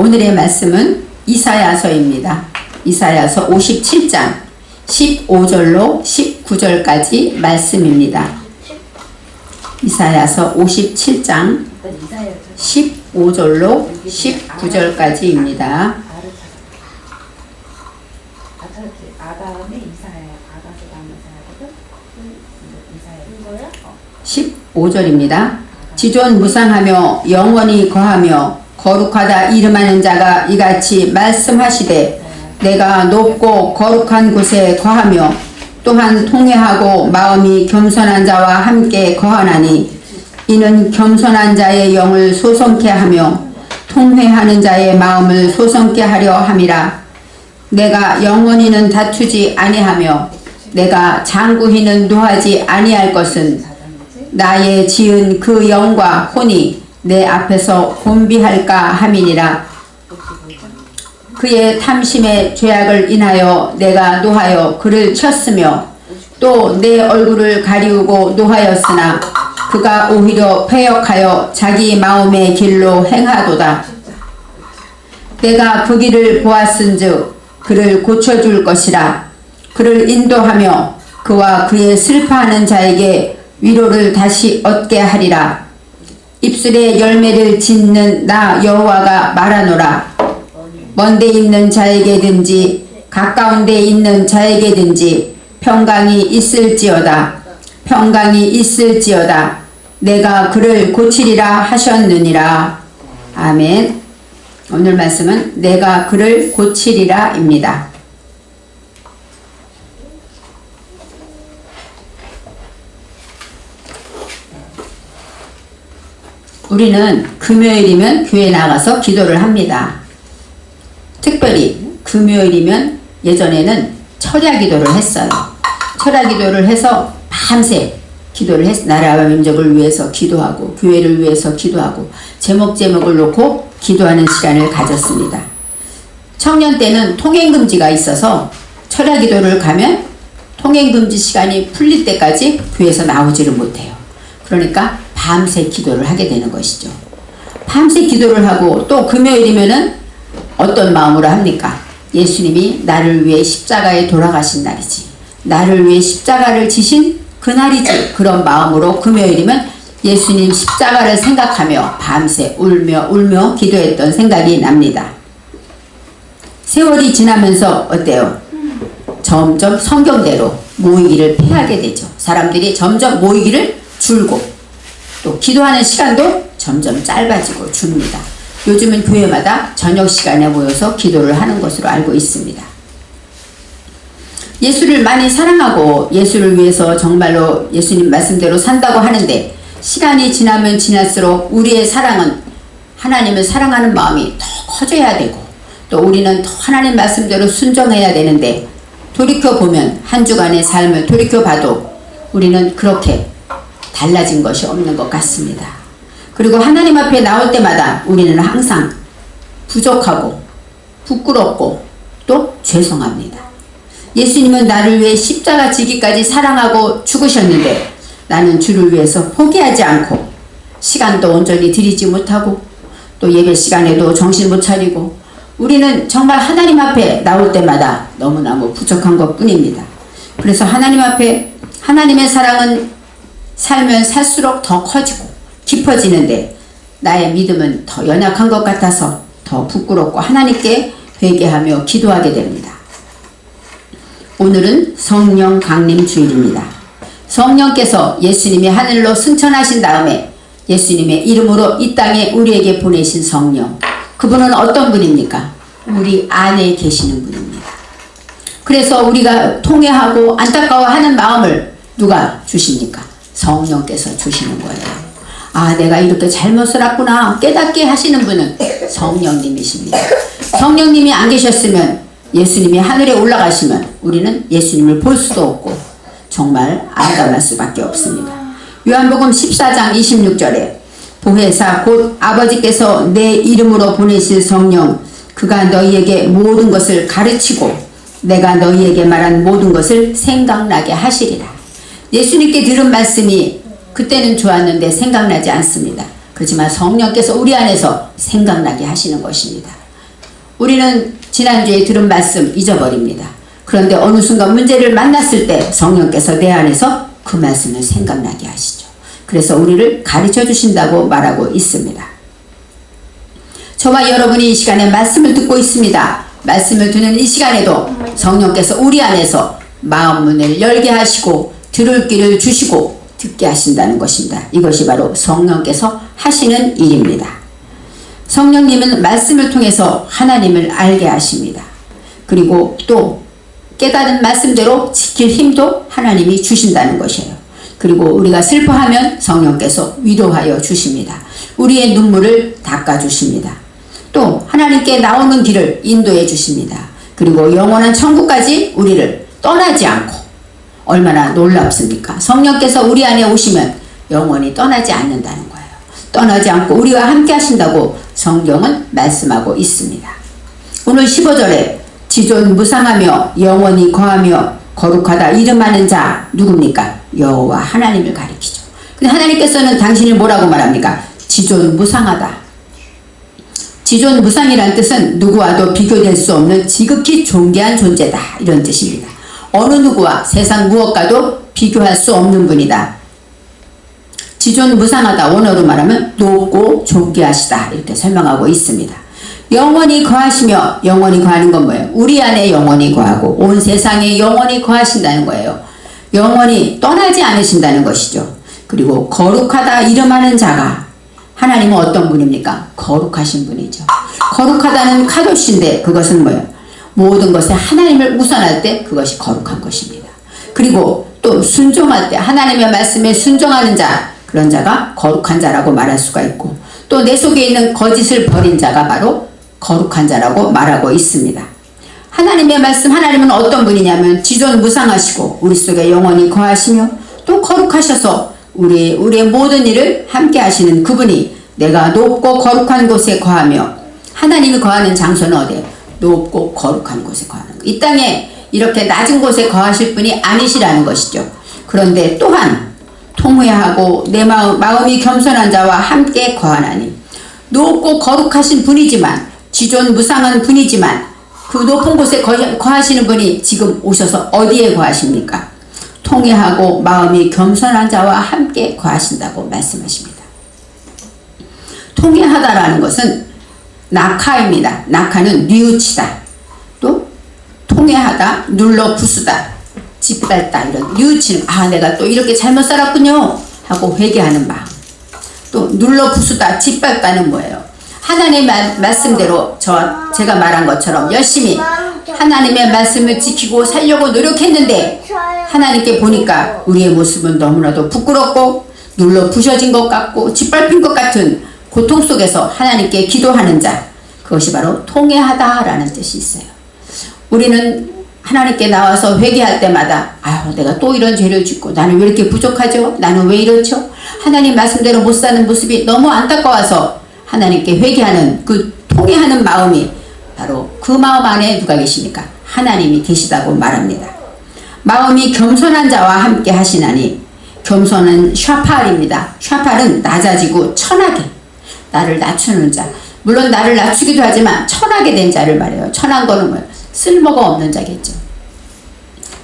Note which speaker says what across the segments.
Speaker 1: 오늘의 말씀은 이사야서입니다. 이사야서 57장 15절로 19절까지 말씀입니다. 이사야서 57장 15절로 19절까지입니다.
Speaker 2: 아다음에 이사야,
Speaker 1: 15절입니다. 지존 무상하며 영원히 거하며 거룩하다 이름하는 자가 이같이 말씀하시되 내가 높고 거룩한 곳에 거하며 또한 통회하고 마음이 겸손한 자와 함께 거하나니 이는 겸손한 자의 영을 소성케 하며 통회하는 자의 마음을 소성케 하려 함이라. 내가 영원히는 다투지 아니하며 내가 장구히는 노하지 아니할 것은 나의 지은 그 영과 혼이 내 앞에서 곤비할까 함이니라. 그의 탐심의 죄악을 인하여 내가 노하여 그를 쳤으며 또 내 얼굴을 가리우고 노하였으나 그가 오히려 패역하여 자기 마음의 길로 행하도다. 내가 그 길을 보았은즉 그를 고쳐줄 것이라. 그를 인도하며 그와 그의 슬퍼하는 자에게 위로를 다시 얻게 하리라. 입술에 열매를 짓는 나 여호와가 말하노라. 먼데 있는 자에게든지 가까운 데 있는 자에게든지 평강이 있을지어다. 평강이 있을지어다. 내가 그를 고치리라 하셨느니라. 아멘. 오늘 말씀은 내가 그를 고치리라 입니다. 우리는 금요일이면 교회 나가서 기도를 합니다. 특별히 금요일이면 예전에는 철야 기도를 했어요. 철야 기도를 해서 밤새 기도를 했어. 나라와 민족을 위해서 기도하고 교회를 위해서 기도하고 제목을 놓고 기도하는 시간을 가졌습니다. 청년 때는 통행금지가 있어서 철야 기도를 가면 통행금지 시간이 풀릴 때까지 교회에서 나오지를 못해요. 그러니까 밤새 기도를 하게 되는 것이죠. 밤새 기도를 하고 또 금요일이면은 어떤 마음으로 합니까? 예수님이 나를 위해 십자가에 돌아가신 날이지. 나를 위해 십자가를 지신 그날이지. 그런 마음으로 금요일이면 예수님 십자가를 생각하며 밤새 울며 기도했던 생각이 납니다. 세월이 지나면서 어때요? 점점 성경대로 모이기를 피하게 되죠. 사람들이 점점 모이기를 줄고 또 기도하는 시간도 점점 짧아지고 줍니다. 요즘은 교회마다 저녁 시간에 모여서 기도를 하는 것으로 알고 있습니다. 예수를 많이 사랑하고 예수를 위해서 정말로 예수님 말씀대로 산다고 하는데 시간이 지나면 지날수록 우리의 사랑은 하나님을 사랑하는 마음이 더 커져야 되고 또 우리는 더 하나님 말씀대로 순종해야 되는데 돌이켜보면 한 주간의 삶을 돌이켜봐도 우리는 그렇게 달라진 것이 없는 것 같습니다. 그리고 하나님 앞에 나올 때마다 우리는 항상 부족하고 부끄럽고 또 죄송합니다. 예수님은 나를 위해 십자가 지기까지 사랑하고 죽으셨는데 나는 주를 위해서 포기하지 않고 시간도 온전히 드리지 못하고 또 예배 시간에도 정신 못 차리고 우리는 정말 하나님 앞에 나올 때마다 너무너무 부족한 것 뿐입니다. 그래서 하나님 앞에 하나님의 사랑은 살면 살수록 더 커지고 깊어지는데 나의 믿음은 더 연약한 것 같아서 더 부끄럽고 하나님께 회개하며 기도하게 됩니다. 오늘은 성령 강림 주일입니다. 성령께서 예수님이 하늘로 승천하신 다음에 예수님의 이름으로 이 땅에 우리에게 보내신 성령, 그분은 어떤 분입니까? 우리 안에 계시는 분입니다. 그래서 우리가 통회하고 안타까워하는 마음을 누가 주십니까? 성령께서 주시는 거예요. 아, 내가 이렇게 잘못 살았구나 깨닫게 하시는 분은 성령님이십니다. 성령님이 안 계셨으면 예수님이 하늘에 올라가시면 우리는 예수님을 볼 수도 없고 정말 암담할 수밖에 없습니다. 요한복음 14장 26절에 보혜사 곧 아버지께서 내 이름으로 보내실 성령 그가 너희에게 모든 것을 가르치고 내가 너희에게 말한 모든 것을 생각나게 하시리라. 예수님께 들은 말씀이 그때는 좋았는데 생각나지 않습니다. 그렇지만 성령께서 우리 안에서 생각나게 하시는 것입니다. 우리는 지난주에 들은 말씀 잊어버립니다. 그런데 어느 순간 문제를 만났을 때 성령께서 내 안에서 그 말씀을 생각나게 하시죠. 그래서 우리를 가르쳐 주신다고 말하고 있습니다. 저와 여러분이 이 시간에 말씀을 듣고 있습니다. 말씀을 듣는 이 시간에도 성령께서 우리 안에서 마음 문을 열게 하시고 들을 길을 주시고 듣게 하신다는 것입니다. 이것이 바로 성령께서 하시는 일입니다. 성령님은 말씀을 통해서 하나님을 알게 하십니다. 그리고 또 깨달은 말씀대로 지킬 힘도 하나님이 주신다는 것이에요. 그리고 우리가 슬퍼하면 성령께서 위로하여 주십니다. 우리의 눈물을 닦아주십니다. 또 하나님께 나오는 길을 인도해 주십니다. 그리고 영원한 천국까지 우리를 떠나지 않고, 얼마나 놀랍습니까? 성령께서 우리 안에 오시면 영원히 떠나지 않는다는 거예요. 떠나지 않고 우리와 함께 하신다고 성경은 말씀하고 있습니다. 오늘 15절에 지존무상하며 영원히 거하며 거룩하다 이름하는 자 누굽니까? 여호와 하나님을 가리키죠. 근데 하나님께서는 당신을 뭐라고 말합니까? 지존무상하다. 지존무상이란 뜻은 누구와도 비교될 수 없는 지극히 존귀한 존재다, 이런 뜻입니다. 어느 누구와 세상 무엇과도 비교할 수 없는 분이다. 지존무상하다, 원어로 말하면 높고 존귀하시다, 이렇게 설명하고 있습니다. 영원히 거하시며, 영원히 거하는 건 뭐예요? 우리 안에 영원히 거하고 온 세상에 영원히 거하신다는 거예요. 영원히 떠나지 않으신다는 것이죠. 그리고 거룩하다 이름하는 자가, 하나님은 어떤 분입니까? 거룩하신 분이죠. 거룩하다는 카도시인데 그것은 뭐예요? 모든 것에 하나님을 우선할 때 그것이 거룩한 것입니다. 그리고 또 순종할 때 하나님의 말씀에 순종하는 자, 그런 자가 거룩한 자라고 말할 수가 있고, 또 내 속에 있는 거짓을 버린 자가 바로 거룩한 자라고 말하고 있습니다. 하나님의 말씀, 하나님은 어떤 분이냐면 지존무상하시고 우리 속에 영원히 거하시며 또 거룩하셔서 우리의 모든 일을 함께 하시는 그분이, 내가 높고 거룩한 곳에 거하며, 하나님이 거하는 장소는 어디예요? 높고 거룩한 곳에 거하는 것. 이 땅에 이렇게 낮은 곳에 거하실 분이 아니시라는 것이죠. 그런데 또한 통회하고 내 마음이 겸손한 자와 함께 거하나니, 높고 거룩하신 분이지만, 지존무상한 분이지만, 그 높은 곳에 거하시는 분이 지금 오셔서 어디에 거하십니까? 통회하고 마음이 겸손한 자와 함께 거하신다고 말씀하십니다. 통회하다라는 것은 낙하입니다. 낙하는 뉘우치다, 또 통회하다, 눌러 부수다, 짓밟다, 이런 뉘우치는, 내가 또 이렇게 잘못 살았군요 하고 회개하는 마음. 또 눌러 부수다, 짓밟다는 뭐예요? 하나님의 말씀대로 제가 말한 것처럼 열심히 하나님의 말씀을 지키고 살려고 노력했는데 하나님께 보니까 우리의 모습은 너무나도 부끄럽고 눌러 부셔진 것 같고 짓밟힌 것 같은 고통 속에서 하나님께 기도하는 자, 그것이 바로 통회하다라는 뜻이 있어요. 우리는 하나님께 나와서 회개할 때마다 내가 또 이런 죄를 짓고 나는 왜 이렇게 부족하죠? 나는 왜 이렇죠? 하나님 말씀대로 못 사는 모습이 너무 안타까워서 하나님께 회개하는 그 통회하는 마음이, 바로 그 마음 안에 누가 계십니까? 하나님이 계시다고 말합니다. 마음이 겸손한 자와 함께 하시나니, 겸손은 샤팔입니다. 샤팔은 낮아지고 천하게, 나를 낮추는 자, 물론 나를 낮추기도 하지만 천하게 된 자를 말해요. 천한 거는 뭐예요? 쓸모가 없는 자겠죠.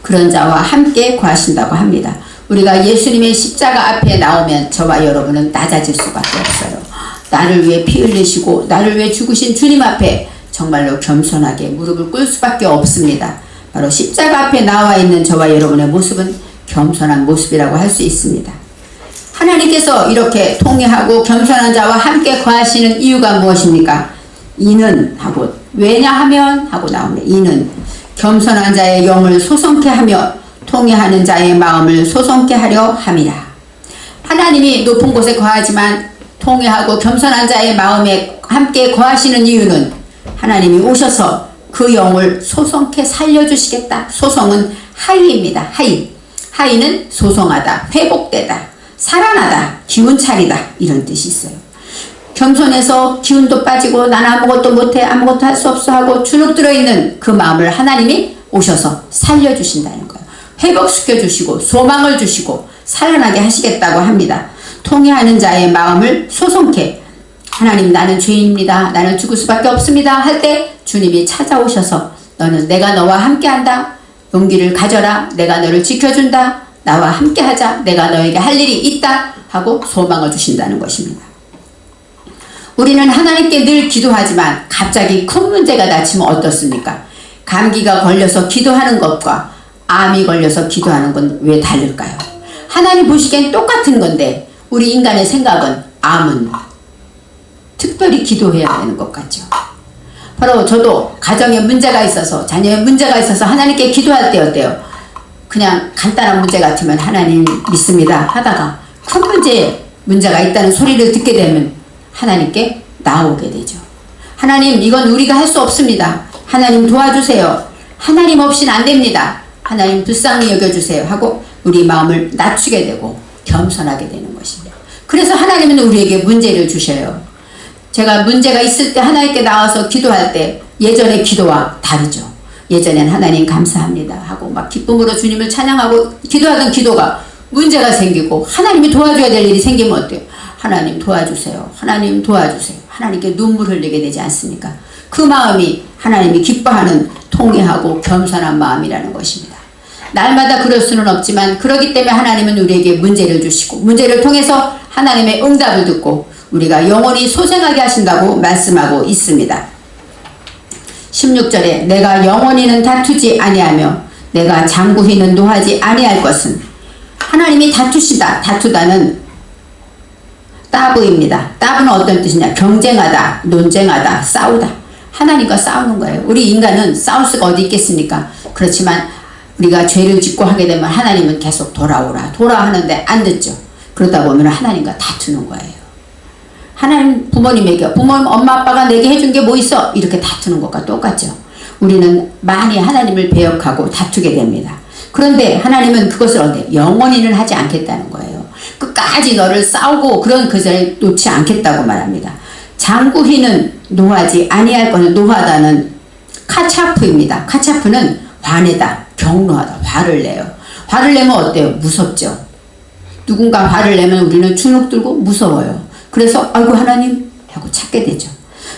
Speaker 1: 그런 자와 함께 거하신다고 합니다. 우리가 예수님의 십자가 앞에 나오면 저와 여러분은 낮아질 수밖에 없어요. 나를 위해 피 흘리시고 나를 위해 죽으신 주님 앞에 정말로 겸손하게 무릎을 꿇을 수밖에 없습니다. 바로 십자가 앞에 나와 있는 저와 여러분의 모습은 겸손한 모습이라고 할 수 있습니다. 하나님께서 이렇게 통회하고 겸손한 자와 함께 거하시는 이유가 무엇입니까? 이는 하고, 왜냐하면 하고 나옵니다. 이는 겸손한 자의 영을 소성케 하며 통회하는 자의 마음을 소성케 하려 함이라. 하나님이 높은 곳에 거하지만 통회하고 겸손한 자의 마음에 함께 거하시는 이유는 하나님이 오셔서 그 영을 소성케 살려주시겠다. 소성은 하이입니다. 하이는 소성하다, 회복되다, 살아나다, 기운 차리다, 이런 뜻이 있어요. 겸손해서 기운도 빠지고 난 아무것도 못해, 아무것도 할 수 없어 하고 주눅 들어있는 그 마음을 하나님이 오셔서 살려주신다는 거예요. 회복시켜주시고 소망을 주시고 살아나게 하시겠다고 합니다. 통회하는 자의 마음을 소성케 하나님 나는 죄인입니다. 나는 죽을 수밖에 없습니다. 할 때 주님이 찾아오셔서 너는 내가 너와 함께한다. 용기를 가져라. 내가 너를 지켜준다. 나와 함께하자. 내가 너에게 할 일이 있다. 하고 소망을 주신다는 것입니다. 우리는 하나님께 늘 기도하지만 갑자기 큰 문제가 닥치면 어떻습니까? 감기가 걸려서 기도하는 것과 암이 걸려서 기도하는 건 왜 다를까요? 하나님 보시기엔 똑같은 건데 우리 인간의 생각은 암은 특별히 기도해야 되는 것 같죠. 바로 저도 가정에 문제가 있어서 자녀에 문제가 있어서 하나님께 기도할 때 어때요? 그냥 간단한 문제 같으면 하나님 믿습니다 하다가 큰 문제가 있다는 소리를 듣게 되면 하나님께 나오게 되죠. 하나님 이건 우리가 할 수 없습니다. 하나님 도와주세요. 하나님 없이는 안 됩니다. 하나님 불쌍히 여겨주세요 하고 우리 마음을 낮추게 되고 겸손하게 되는 것입니다. 그래서 하나님은 우리에게 문제를 주셔요. 제가 문제가 있을 때 하나님께 나와서 기도할 때 예전의 기도와 다르죠. 예전엔 하나님 감사합니다 하고 막 기쁨으로 주님을 찬양하고 기도하던 기도가 문제가 생기고 하나님이 도와줘야 될 일이 생기면 어때요? 하나님 도와주세요. 하나님 도와주세요. 하나님께 눈물 흘리게 되지 않습니까? 그 마음이 하나님이 기뻐하는 통회하고 겸손한 마음이라는 것입니다. 날마다 그럴 수는 없지만 그렇기 때문에 하나님은 우리에게 문제를 주시고 문제를 통해서 하나님의 응답을 듣고 우리가 영원히 소생하게 하신다고 말씀하고 있습니다. 16절에 내가 영원히는 다투지 아니하며 내가 장구히는 노하지 아니할 것은 하나님이 다투시다. 다투다는 따브입니다. 따브는 어떤 뜻이냐? 경쟁하다, 논쟁하다, 싸우다. 하나님과 싸우는 거예요. 우리 인간은 싸울 수가 어디 있겠습니까? 그렇지만 우리가 죄를 짓고 하게 되면 하나님은 계속 돌아오라 하는데 안 듣죠. 그러다 보면 하나님과 다투는 거예요. 하나님 부모님에게 부모님 엄마 아빠가 내게 해준 게 뭐 있어? 이렇게 다투는 것과 똑같죠. 우리는 많이 하나님을 배역하고 다투게 됩니다. 그런데 하나님은 그것을 어때? 영원히는 하지 않겠다는 거예요. 끝까지 너를 싸우고 그런 그 자리에 놓지 않겠다고 말합니다. 장구히는 노하지 아니할 거는 노하다는 카차프입니다. 카차프는 화내다, 경노하다, 화를 내요. 화를 내면 어때요? 무섭죠. 누군가 화를 내면 우리는 주눅 들고 무서워요. 그래서 아이고 하나님 하고 찾게 되죠.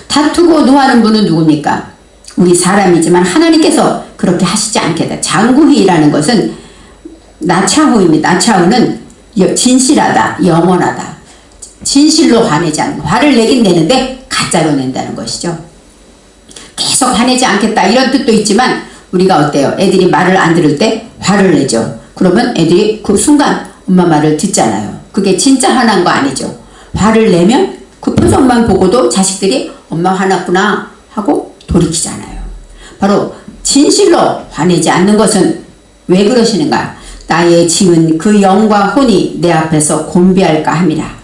Speaker 1: 다투고 노하는 분은 누굽니까? 우리 사람이지만 하나님께서 그렇게 하시지 않겠다. 장구히라는 것은 나차후입니다. 나차후는 진실하다, 영원하다. 진실로 화내지 않는 화를 내긴 내는데 가짜로 낸다는 것이죠. 계속 화내지 않겠다 이런 뜻도 있지만 우리가 어때요? 애들이 말을 안 들을 때 화를 내죠. 그러면 애들이 그 순간 엄마 말을 듣잖아요. 그게 진짜 화난 거 아니죠. 화를 내면 그 표정만 보고도 자식들이 엄마 화났구나 하고 돌이키잖아요. 바로 진실로 화내지 않는 것은 왜 그러시는가? 나의 지은 그 영과 혼이 내 앞에서 곤비할까 함이라.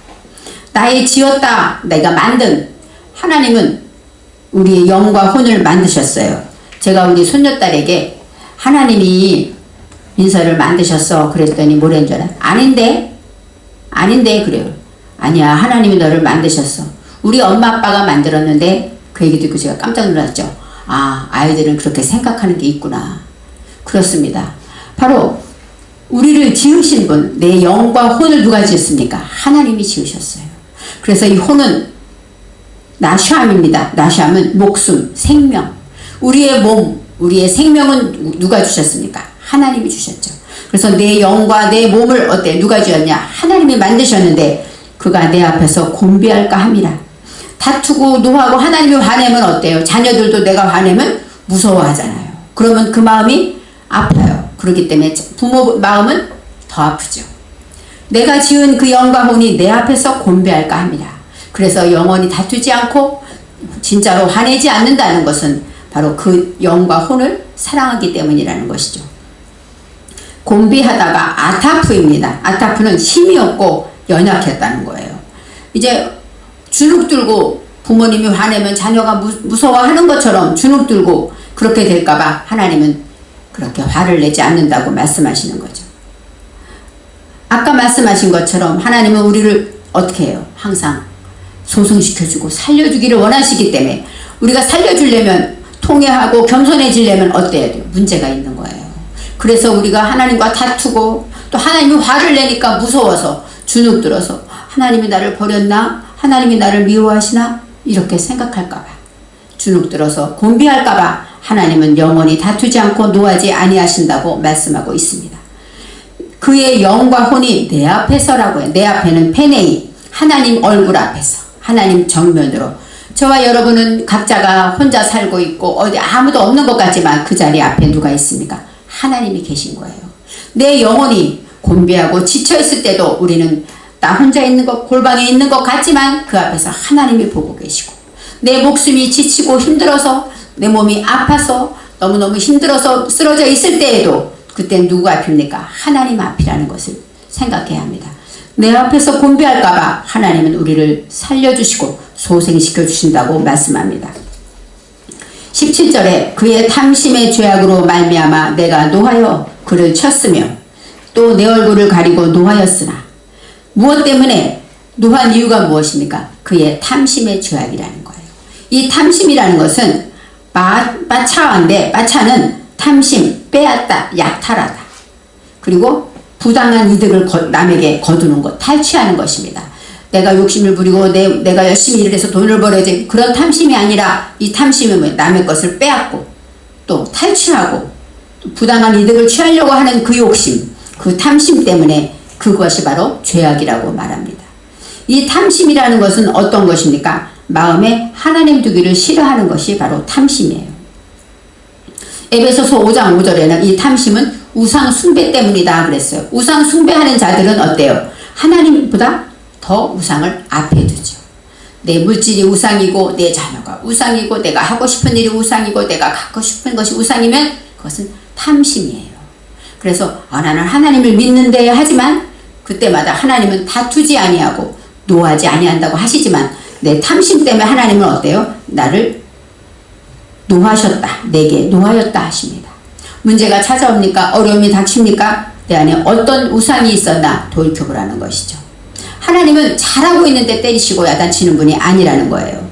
Speaker 1: 나의 지었다 내가 만든 하나님은 우리의 영과 혼을 만드셨어요. 제가 우리 손녀딸에게 하나님이 민서를 만드셨어 그랬더니 뭐라는 줄 알아? 아닌데 그래요. 아니야 하나님이 너를 만드셨어. 우리 엄마 아빠가 만들었는데 그 얘기 듣고 제가 깜짝 놀랐죠. 아 아이들은 그렇게 생각하는 게 있구나. 그렇습니다. 바로 우리를 지으신 분, 내 영과 혼을 누가 지었습니까? 하나님이 지으셨어요. 그래서 이 혼은 나샴입니다. 나샴은 목숨, 생명. 우리의 몸, 우리의 생명은 누가 주셨습니까? 하나님이 주셨죠. 그래서 내 영과 내 몸을 어때? 누가 지었냐? 하나님이 만드셨는데 그가 내 앞에서 곤비할까 함이라. 다투고 노하고 하나님이 화내면 어때요? 자녀들도 내가 화내면 무서워하잖아요. 그러면 그 마음이 아파요. 그렇기 때문에 부모 마음은 더 아프죠. 내가 지은 그 영과 혼이 내 앞에서 곤비할까 합니다. 그래서 영원히 다투지 않고 진짜로 화내지 않는다는 것은 바로 그 영과 혼을 사랑하기 때문이라는 것이죠. 곤비하다가 아타프입니다. 아타프는 힘이 없고 연약했다는 거예요. 이제 주눅 들고 부모님이 화내면 자녀가 무서워하는 것처럼 주눅 들고 그렇게 될까봐 하나님은 그렇게 화를 내지 않는다고 말씀하시는 거죠. 아까 말씀하신 것처럼 하나님은 우리를 어떻게 해요? 항상 소승시켜주고 살려주기를 원하시기 때문에 우리가 살려주려면 통회하고 겸손해지려면 어때야 돼요? 문제가 있는 거예요. 그래서 우리가 하나님과 다투고 또 하나님이 화를 내니까 무서워서 주눅 들어서 하나님이 나를 버렸나? 하나님이 나를 미워하시나? 이렇게 생각할까봐, 주눅들어서 곤비할까봐 하나님은 영원히 다투지 않고 노하지 아니하신다고 말씀하고 있습니다. 그의 영과 혼이 내 앞에서라고 해요. 내 앞에는 페네이, 하나님 얼굴 앞에서, 하나님 정면으로. 저와 여러분은 각자가 혼자 살고 있고 어디 아무도 없는 것 같지만 그 자리 앞에 누가 있습니까? 하나님이 계신 거예요. 내 영혼이 곤비하고 지쳐있을 때도 우리는 나 혼자 있는 것, 골방에 있는 것 같지만 그 앞에서 하나님이 보고 계시고, 내 목숨이 지치고 힘들어서, 내 몸이 아파서 너무너무 힘들어서 쓰러져 있을 때에도 그때 누구 앞입니까? 하나님 앞이라는 것을 생각해야 합니다. 내 앞에서 곤비할까봐 하나님은 우리를 살려주시고 소생시켜 주신다고 말씀합니다. 17절에 그의 탐심의 죄악으로 말미암아 내가 노하여 그를 쳤으며 또 내 얼굴을 가리고 노하였으나, 무엇 때문에 노한 이유가 무엇입니까? 그의 탐심의 죄악이라는 거예요. 이 탐심이라는 것은 빠차인데, 빠차는 탐심, 빼앗다, 약탈하다. 그리고 부당한 이득을 남에게 거두는 것, 탈취하는 것입니다. 내가 욕심을 부리고 내가 열심히 일을 해서 돈을 벌어야지, 그런 탐심이 아니라 이 탐심은 남의 것을 빼앗고 또 탈취하고 또 부당한 이득을 취하려고 하는 그 욕심, 그 탐심 때문에 그것이 바로 죄악이라고 말합니다. 이 탐심이라는 것은 어떤 것입니까? 마음에 하나님 두기를 싫어하는 것이 바로 탐심이에요. 에베소서 5장 5절에는 이 탐심은 우상 숭배 때문이다 그랬어요. 우상 숭배하는 자들은 어때요? 하나님보다 더 우상을 앞에 두죠. 내 물질이 우상이고 내 자녀가 우상이고 내가 하고 싶은 일이 우상이고 내가 갖고 싶은 것이 우상이면 그것은 탐심이에요. 그래서 나는 하나님을 믿는데, 하지만 그때마다 하나님은 다투지 아니하고 노하지 아니한다고 하시지만 내 탐심 때문에 하나님은 어때요? 나를 노하셨다, 내게 노하였다 하십니다. 문제가 찾아옵니까? 어려움이 닥칩니까? 내 안에 어떤 우상이 있었나 돌이켜보라는 것이죠. 하나님은 잘하고 있는데 때리시고 야단치는 분이 아니라는 거예요.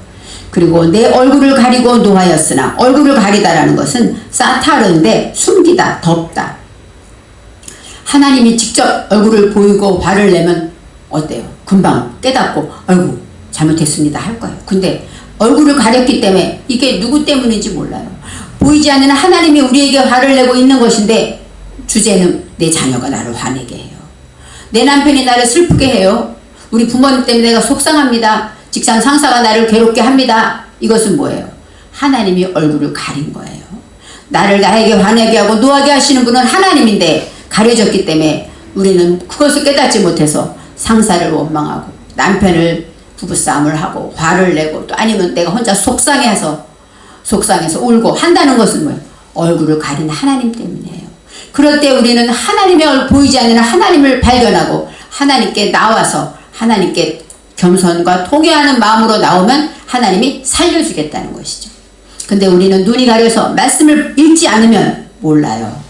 Speaker 1: 그리고 내 얼굴을 가리고 노하였으나, 얼굴을 가리다라는 것은 사타르인데 숨기다, 덮다. 하나님이 직접 얼굴을 보이고 화를 내면 어때요? 금방 깨닫고 아이고 잘못했습니다 할 거예요. 근데 얼굴을 가렸기 때문에 이게 누구 때문인지 몰라요. 보이지 않는 하나님이 우리에게 화를 내고 있는 것인데 주제는 내 자녀가 나를 화내게 해요. 내 남편이 나를 슬프게 해요. 우리 부모님 때문에 내가 속상합니다. 직장 상사가 나를 괴롭게 합니다. 이것은 뭐예요? 하나님이 얼굴을 가린 거예요. 나를 나에게 화내게 하고 노하게 하시는 분은 하나님인데 가려졌기 때문에 우리는 그것을 깨닫지 못해서 상사를 원망하고 남편을 부부싸움을 하고 화를 내고, 또 아니면 내가 혼자 속상해서 울고 한다는 것은 뭐예요? 얼굴을 가린 하나님 때문이에요. 그럴 때 우리는 하나님의 보이지 않는 하나님을 발견하고 하나님께 나와서 하나님께 겸손과 통회하는 마음으로 나오면 하나님이 살려주겠다는 것이죠. 근데 우리는 눈이 가려서 말씀을 읽지 않으면 몰라요.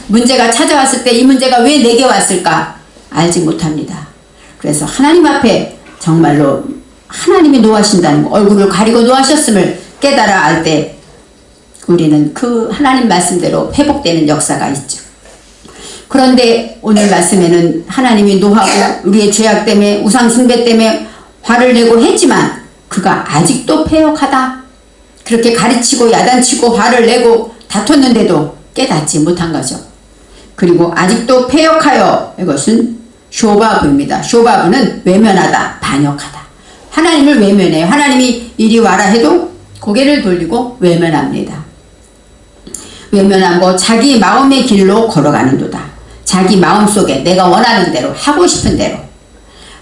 Speaker 1: 문제가 찾아왔을 때 이 문제가 왜 내게 왔을까 알지 못합니다. 그래서 하나님 앞에 정말로 하나님이 노하신다는 거, 얼굴을 가리고 노하셨음을 깨달아 알 때 우리는 그 하나님 말씀대로 회복되는 역사가 있죠. 그런데 오늘 말씀에는 하나님이 노하고 우리의 죄악 때문에 우상 숭배 때문에 화를 내고 했지만 그가 아직도 패역하다, 그렇게 가르치고 야단치고 화를 내고 다퉜는데도 깨닫지 못한 거죠. 그리고 아직도 패역하여, 이것은 쇼바브입니다. 쇼바브는 외면하다, 반역하다. 하나님을 외면해요. 하나님이 이리 와라 해도 고개를 돌리고 외면합니다. 외면하고 자기 마음의 길로 걸어가는도다. 자기 마음속에 내가 원하는 대로, 하고 싶은 대로,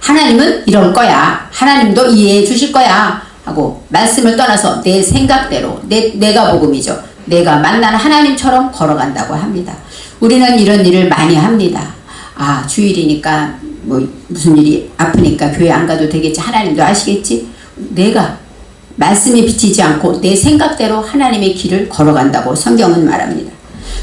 Speaker 1: 하나님은 이럴 거야, 하나님도 이해해 주실 거야 하고 말씀을 떠나서 내 생각대로, 내가 복음이죠. 내가 만나는 하나님처럼 걸어간다고 합니다. 우리는 이런 일을 많이 합니다. 아, 주일이니까 뭐 무슨 일이 아프니까 교회 안 가도 되겠지, 하나님도 아시겠지. 내가 말씀에 비치지 않고 내 생각대로 하나님의 길을 걸어간다고 성경은 말합니다.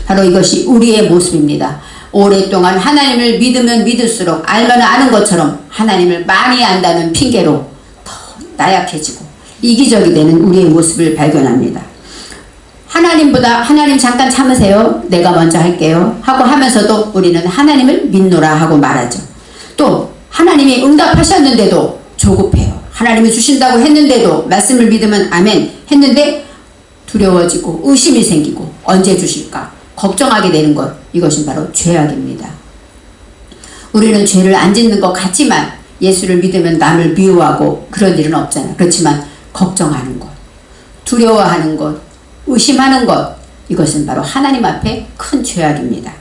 Speaker 1: 바로 이것이 우리의 모습입니다. 오랫동안 하나님을 믿으면 믿을수록 알면 아는 것처럼 하나님을 많이 안다는 핑계로 더 나약해지고 이기적이 되는 우리의 모습을 발견합니다. 하나님보다 하나님 잠깐 참으세요, 내가 먼저 할게요 하고 하면서도 우리는 하나님을 믿노라 하고 말하죠. 또 하나님이 응답하셨는데도 조급해요. 하나님이 주신다고 했는데도 말씀을 믿으면 아멘 했는데 두려워지고 의심이 생기고 언제 주실까 걱정하게 되는 것, 이것은 바로 죄악입니다. 우리는 죄를 안 짓는 것 같지만 예수를 믿으면 남을 미워하고 그런 일은 없잖아요. 그렇지만 걱정하는 것, 두려워하는 것, 의심하는 것, 이것은 바로 하나님 앞에 큰 죄악입니다.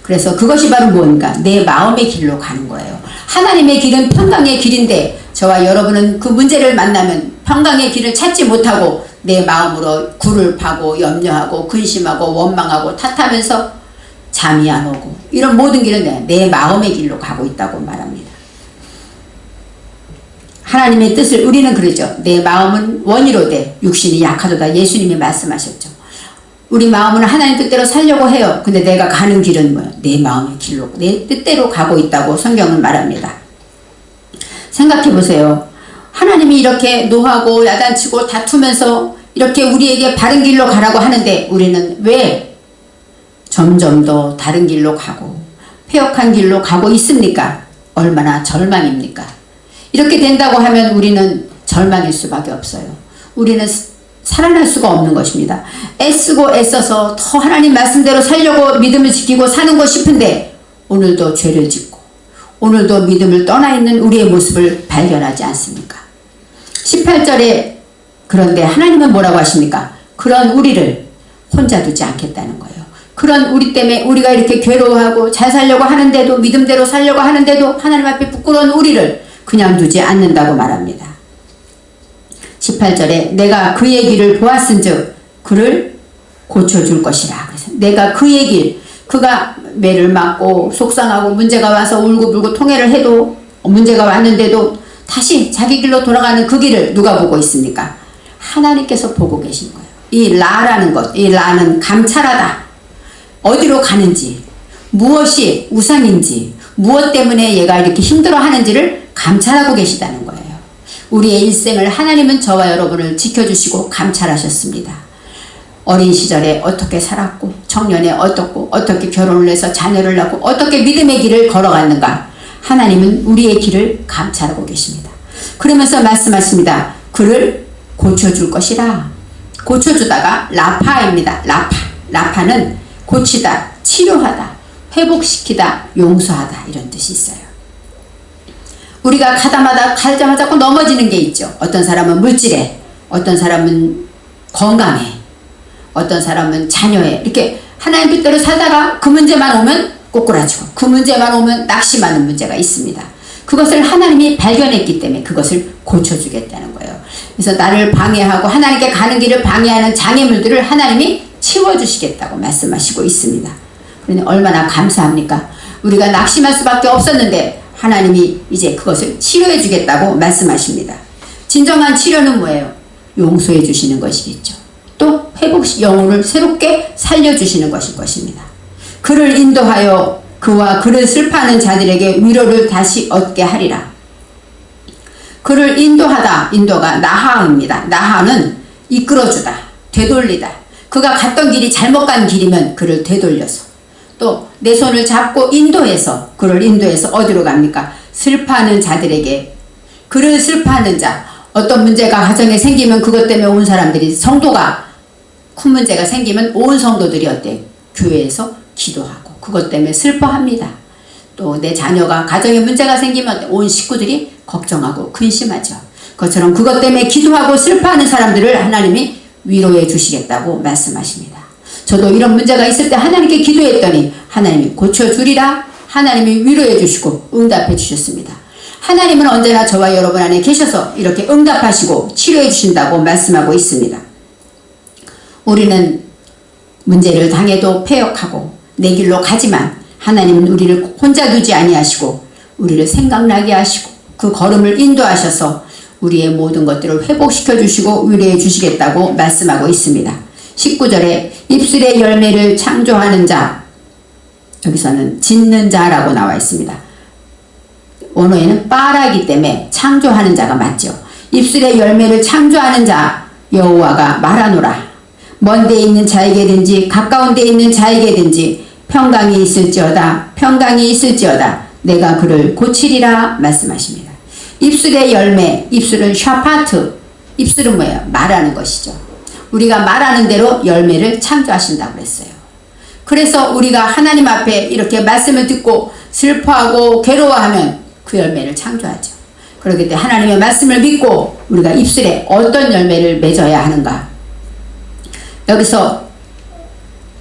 Speaker 1: 그래서 그것이 바로 뭔가 내 마음의 길로 가는 거예요. 하나님의 길은 평강의 길인데 저와 여러분은 그 문제를 만나면 평강의 길을 찾지 못하고 내 마음으로 굴을 파고 염려하고 근심하고 원망하고 탓하면서 잠이 안 오고 이런 모든 길은 내 마음의 길로 가고 있다고 말합니다. 하나님의 뜻을 우리는 그러죠. 내 마음은 원이로되 육신이 약하도다. 예수님이 말씀하셨죠. 우리 마음은 하나님 뜻대로 살려고 해요. 근데 내가 가는 길은 뭐예요? 내 마음의 길로, 내 뜻대로 가고 있다고 성경은 말합니다. 생각해 보세요. 하나님이 이렇게 노하고 야단치고 다투면서 이렇게 우리에게 바른 길로 가라고 하는데 우리는 왜 점점 더 다른 길로 가고 폐역한 길로 가고 있습니까? 얼마나 절망입니까? 이렇게 된다고 하면 우리는 절망일 수밖에 없어요. 우리는 살아날 수가 없는 것입니다. 애쓰고 애써서 더 하나님 말씀대로 살려고 믿음을 지키고 사는 것 싶은데 오늘도 죄를 짓고 오늘도 믿음을 떠나 있는 우리의 모습을 발견하지 않습니까? 18절에 그런데 하나님은 뭐라고 하십니까? 그런 우리를 혼자 두지 않겠다는 거예요. 그런 우리 때문에 우리가 이렇게 괴로워하고 잘 살려고 하는데도 믿음대로 살려고 하는데도 하나님 앞에 부끄러운 우리를 그냥 두지 않는다고 말합니다. 18절에 내가 그의 길을 보았은즉 그를 고쳐줄 것이라. 그래서 내가 그의 길, 그가 매를 맞고 속상하고 문제가 와서 울고불고 통회를 해도 문제가 왔는데도 다시 자기 길로 돌아가는 그 길을 누가 보고 있습니까? 하나님께서 보고 계신 거예요. 이 라라는 것, 이 라는 감찰하다. 어디로 가는지, 무엇이 우상인지, 무엇 때문에 얘가 이렇게 힘들어하는지를 감찰하고 계시다는 거예요. 우리의 일생을 하나님은 저와 여러분을 지켜주시고 감찰하셨습니다. 어린 시절에 어떻게 살았고 청년에 어떻고 어떻게 결혼을 해서 자녀를 낳고 어떻게 믿음의 길을 걸어갔는가, 하나님은 우리의 길을 감찰하고 계십니다. 그러면서 말씀하십니다. 그를 고쳐줄 것이라. 고쳐주다가 라파입니다. 라파는 고치다, 치료하다, 회복시키다, 용서하다, 이런 뜻이 있어요. 우리가 가다마다 자꾸 넘어지는 게 있죠. 어떤 사람은 물질에, 어떤 사람은 건강에, 어떤 사람은 자녀에, 이렇게 하나님 뜻대로 살다가 그 문제만 오면 꼬꾸라지고 그 문제만 오면 낙심하는 문제가 있습니다. 그것을 하나님이 발견했기 때문에 그것을 고쳐주겠다는 거예요. 그래서 나를 방해하고 하나님께 가는 길을 방해하는 장애물들을 하나님이 치워주시겠다고 말씀하시고 있습니다. 그러니 얼마나 감사합니까? 우리가 낙심할 수밖에 없었는데 하나님이 이제 그것을 치료해 주겠다고 말씀하십니다. 진정한 치료는 뭐예요? 용서해 주시는 것이겠죠. 또 영혼을 새롭게 살려주시는 것일 것입니다. 그를 인도하여 그와 그를 슬퍼하는 자들에게 위로를 다시 얻게 하리라. 그를 인도하다, 인도가 나하입니다. 나하는 이끌어주다, 되돌리다. 그가 갔던 길이 잘못 간 길이면 그를 되돌려서 또 내 손을 잡고 인도해서, 그를 인도해서 어디로 갑니까? 슬퍼하는 자들에게. 그를 슬퍼하는 자, 어떤 문제가 가정에 생기면 그것 때문에 온 사람들이, 성도가 큰 문제가 생기면 온 성도들이 어때? 교회에서 기도하고 그것 때문에 슬퍼합니다. 또 내 자녀가 가정에 문제가 생기면 온 식구들이 걱정하고 근심하죠. 그것처럼 그것 때문에 기도하고 슬퍼하는 사람들을 하나님이 위로해 주시겠다고 말씀하십니다. 저도 이런 문제가 있을 때 하나님께 기도했더니 하나님이 고쳐주리라, 하나님이 위로해 주시고 응답해 주셨습니다. 하나님은 언제나 저와 여러분 안에 계셔서 이렇게 응답하시고 치료해 주신다고 말씀하고 있습니다. 우리는 문제를 당해도 패역하고 내 길로 가지만 하나님은 우리를 혼자 두지 아니하시고 우리를 생각나게 하시고 그 걸음을 인도하셔서 우리의 모든 것들을 회복시켜 주시고 위로해 주시겠다고 말씀하고 있습니다. 19절에 입술의 열매를 창조하는 자, 여기서는 짓는 자라고 나와 있습니다. 원어에는 빠라기 때문에 창조하는 자가 맞죠. 입술의 열매를 창조하는 자 여호와가 말하노라. 먼 데 있는 자에게든지 가까운 데 있는 자에게든지 평강이 있을지어다, 평강이 있을지어다, 내가 그를 고치리라 말씀하십니다. 입술의 열매, 입술은 샤파트, 입술은 뭐예요? 말하는 것이죠. 우리가 말하는 대로 열매를 창조하신다고 그랬어요. 그래서 우리가 하나님 앞에 이렇게 말씀을 듣고 슬퍼하고 괴로워하면 그 열매를 창조하죠. 그렇기 때문에 하나님의 말씀을 믿고 우리가 입술에 어떤 열매를 맺어야 하는가? 여기서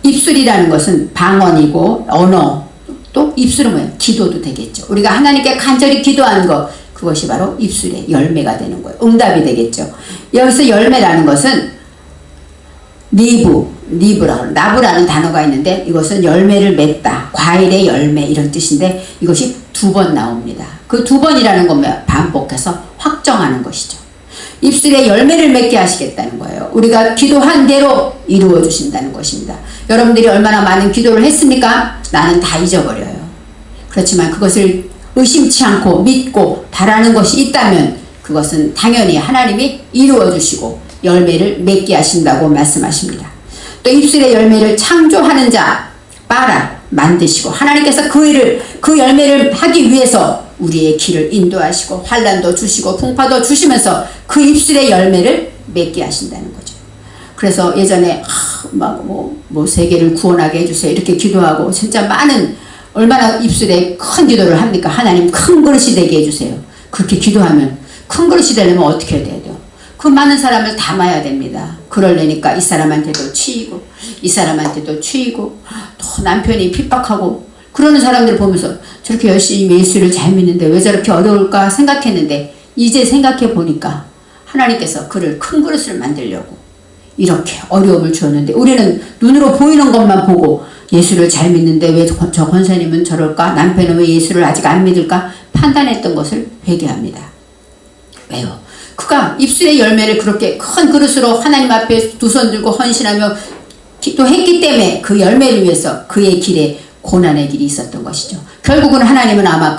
Speaker 1: 입술이라는 것은 방언이고 언어, 또 입술은 뭐예요? 기도도 되겠죠. 우리가 하나님께 간절히 기도하는 것, 그것이 바로 입술의 열매가 되는 거예요. 응답이 되겠죠. 여기서 열매라는 것은 나브라는 단어가 있는데 이것은 열매를 맺다, 과일의 열매 이런 뜻인데 이것이 2번 나옵니다. 그 2번이라는 건 반복해서 확정하는 것이죠. 입술에 열매를 맺게 하시겠다는 거예요. 우리가 기도한 대로 이루어 주신다는 것입니다. 여러분들이 얼마나 많은 기도를 했습니까? 나는 다 잊어버려요. 그렇지만 그것을 의심치 않고 믿고 바라는 것이 있다면 그것은 당연히 하나님이 이루어 주시고 열매를 맺게 하신다고 말씀하십니다. 또 입술의 열매를 창조하는 자 빠라 만드시고 하나님께서 그 열매를 하기 위해서 우리의 길을 인도하시고 환난도 주시고 풍파도 주시면서 그 입술의 열매를 맺게 하신다는 거죠. 그래서 예전에 세계를 구원하게 해주세요 이렇게 기도하고 진짜 얼마나 입술에 큰 기도를 합니까? 하나님 큰 그릇이 되게 해주세요. 그렇게 기도하면 큰 그릇이 되려면 어떻게 해야 돼요? 그 많은 사람을 담아야 됩니다. 그러려니까 이 사람한테도 치이고 이 사람한테도 치이고 또 남편이 핍박하고 그러는 사람들을 보면서 저렇게 열심히 예수를 잘 믿는데 왜 저렇게 어려울까 생각했는데 이제 생각해 보니까 하나님께서 그를 큰 그릇을 만들려고 이렇게 어려움을 주었는데 우리는 눈으로 보이는 것만 보고 예수를 잘 믿는데 왜 저 권사님은 저럴까? 남편은 왜 예수를 아직 안 믿을까? 판단했던 것을 회개합니다. 왜요? 그가 입술의 열매를 그렇게 큰 그릇으로 하나님 앞에 2손 들고 헌신하며 기도했기 때문에 그 열매를 위해서 그의 길에 고난의 길이 있었던 것이죠. 결국은 하나님은 아마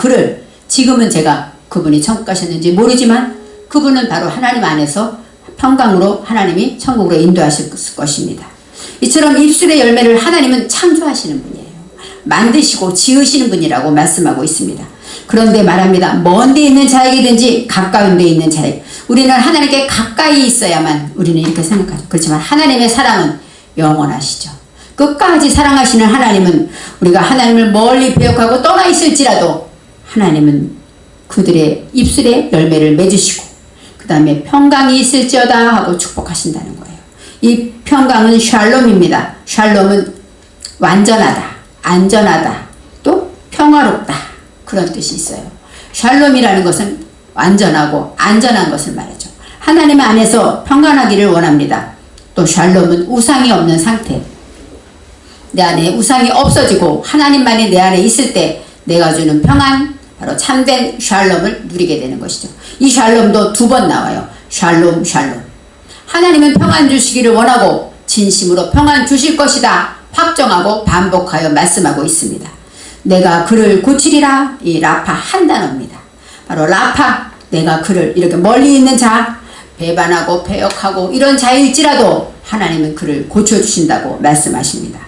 Speaker 1: 지금은 제가 그분이 천국 가셨는지 모르지만 그분은 바로 하나님 안에서 평강으로 하나님이 천국으로 인도하실 것입니다. 이처럼 입술의 열매를 하나님은 창조하시는 분이에요. 만드시고 지으시는 분이라고 말씀하고 있습니다. 그런데 말합니다. 먼 데 있는 자에게든지 가까운 데 있는 자에게 우리는 하나님께 가까이 있어야만 우리는 이렇게 생각하죠. 그렇지만 하나님의 사랑은 영원하시죠. 끝까지 사랑하시는 하나님은 우리가 하나님을 멀리 배역하고 떠나 있을지라도 하나님은 그들의 입술에 열매를 맺으시고 그 다음에 평강이 있을지어다 하고 축복하신다는 거예요. 이 평강은 샬롬입니다. 샬롬은 완전하다, 안전하다, 또 평화롭다 그런 뜻이 있어요. 샬롬이라는 것은 완전하고 안전한 것을 말하죠. 하나님 안에서 평안하기를 원합니다. 또 샬롬은 우상이 없는 상태. 내 안에 우상이 없어지고 하나님만이 내 안에 있을 때 내가 주는 평안, 바로 참된 샬롬을 누리게 되는 것이죠. 이 샬롬도 2번 나와요. 샬롬, 샬롬. 하나님은 평안 주시기를 원하고 진심으로 평안 주실 것이다 확정하고 반복하여 말씀하고 있습니다. 내가 그를 고치리라. 이 라파 한 단어입니다. 바로 라파, 내가 그를 이렇게 멀리 있는 자, 배반하고 배역하고 이런 자일지라도 하나님은 그를 고쳐주신다고 말씀하십니다.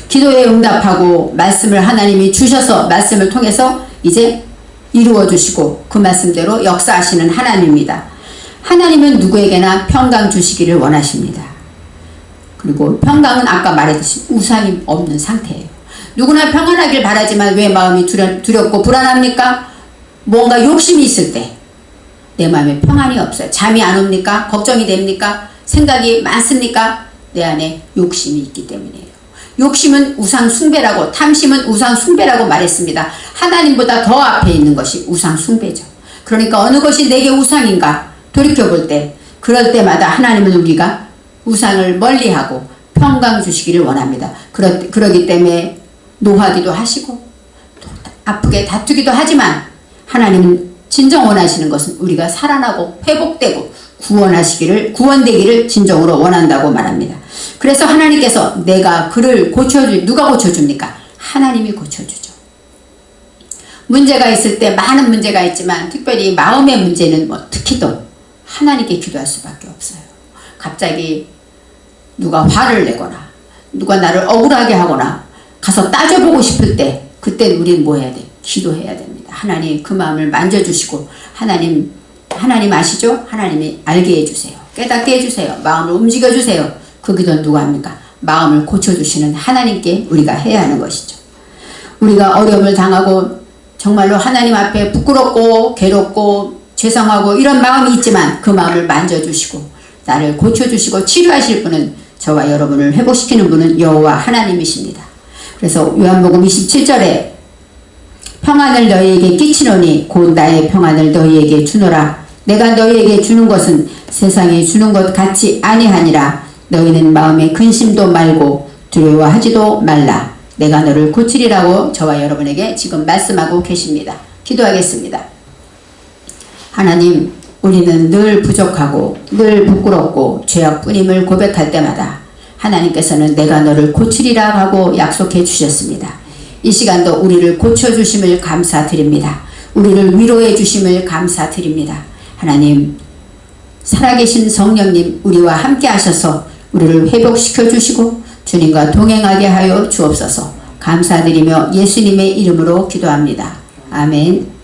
Speaker 1: 기도에 응답하고 말씀을 하나님이 주셔서 말씀을 통해서 이제 이루어 주시고 그 말씀대로 역사하시는 하나님입니다. 하나님은 누구에게나 평강 주시기를 원하십니다. 그리고 평강은 아까 말했듯이 우상이 없는 상태예요. 누구나 평안하길 바라지만 왜 마음이 두렵고 불안합니까? 뭔가 욕심이 있을 때 내 마음에 평안이 없어요. 잠이 안 옵니까? 걱정이 됩니까? 생각이 많습니까? 내 안에 욕심이 있기 때문이에요. 욕심은 우상 숭배라고, 탐심은 우상 숭배라고 말했습니다. 하나님보다 더 앞에 있는 것이 우상 숭배죠. 그러니까 어느 것이 내게 우상인가 돌이켜볼 때, 그럴 때마다 하나님은 우리가 우상을 멀리하고 평강 주시기를 원합니다. 그러기 때문에 노하기도 하시고 또 아프게 다투기도 하지만 하나님은 진정 원하시는 것은 우리가 살아나고 회복되고 구원되기를 진정으로 원한다고 말합니다. 그래서 하나님께서 내가 그를 누가 고쳐줍니까? 하나님이 고쳐주죠. 문제가 있을 때 많은 문제가 있지만 특별히 마음의 문제는 특히 또 하나님께 기도할 수밖에 없어요. 갑자기 누가 화를 내거나 누가 나를 억울하게 하거나 가서 따져보고 싶을 때 그때 우리는 뭐 해야 돼? 기도해야 됩니다. 하나님 그 마음을 만져주시고 하나님 아시죠? 하나님이 알게 해주세요. 깨닫게 해주세요. 마음을 움직여주세요. 그 기도는 누가 합니까? 마음을 고쳐주시는 하나님께 우리가 해야 하는 것이죠. 우리가 어려움을 당하고 정말로 하나님 앞에 부끄럽고 괴롭고 죄송하고 이런 마음이 있지만 그 마음을 만져주시고 나를 고쳐주시고 치료하실 분은 저와 여러분을 회복시키는 분은 여호와 하나님이십니다. 그래서 요한복음 27절에 평안을 너희에게 끼치노니 곧 나의 평안을 너희에게 주노라. 내가 너희에게 주는 것은 세상에 주는 것 같지 아니하니라. 너희는 마음에 근심도 말고 두려워하지도 말라. 내가 너를 고치리라고 저와 여러분에게 지금 말씀하고 계십니다. 기도하겠습니다. 하나님, 우리는 늘 부족하고 늘 부끄럽고 죄악뿐임을 고백할 때마다 하나님께서는 내가 너를 고치리라 하고 약속해 주셨습니다. 이 시간도 우리를 고쳐주심을 감사드립니다. 우리를 위로해 주심을 감사드립니다. 하나님, 살아계신 성령님 우리와 함께 하셔서 우리를 회복시켜 주시고 주님과 동행하게 하여 주옵소서. 감사드리며 예수님의 이름으로 기도합니다. 아멘.